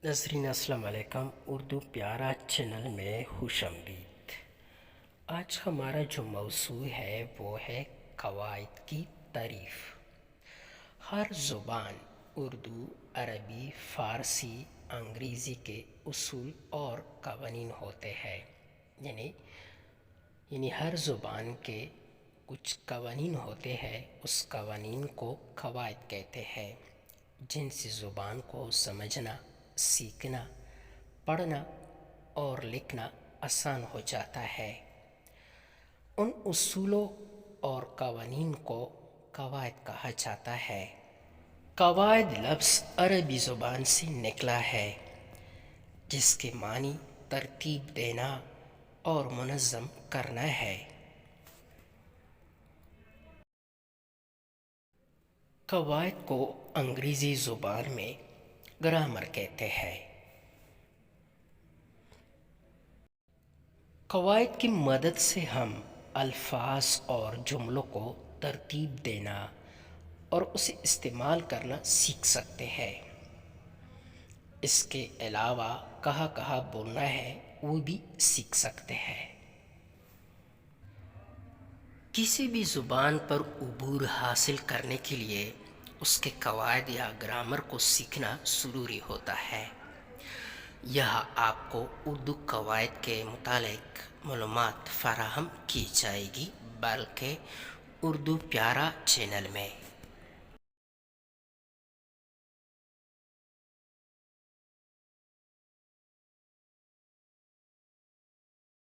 ناظرین السلام علیکم، اردو پیارا چینل میں خوش آمدید۔ آج ہمارا جو موضوع ہے وہ ہے قواعد کی تعریف۔ ہر زبان اردو، عربی، فارسی، انگریزی کے اصول اور قوانین ہوتے ہیں، یعنی ہر زبان کے کچھ قوانین ہوتے ہیں، اس قوانین کو قواعد کہتے ہیں، جن سے زبان کو سمجھنا، سیکھنا، پڑھنا اور لکھنا آسان ہو جاتا ہے۔ ان اصولوں اور قوانین کو قواعد کہا جاتا ہے۔ قواعد لفظ عربی زبان سے نکلا ہے، جس کے معنی ترتیب دینا اور منظم کرنا ہے۔ قواعد کو انگریزی زبان میں گرامر کہتے ہیں۔ قواعد کی مدد سے ہم الفاظ اور جملوں کو ترتیب دینا اور اسے استعمال کرنا سیکھ سکتے ہیں۔ اس کے علاوہ کہاں بولنا ہے وہ بھی سیکھ سکتے ہیں۔ کسی بھی زبان پر عبور حاصل کرنے کے لیے اس کے قواعد یا گرامر کو سیکھنا ضروری ہوتا ہے۔ یہاں آپ کو اردو قواعد کے متعلق معلومات فراہم کی جائے گی، بلکہ اردو پیارا چینل میں۔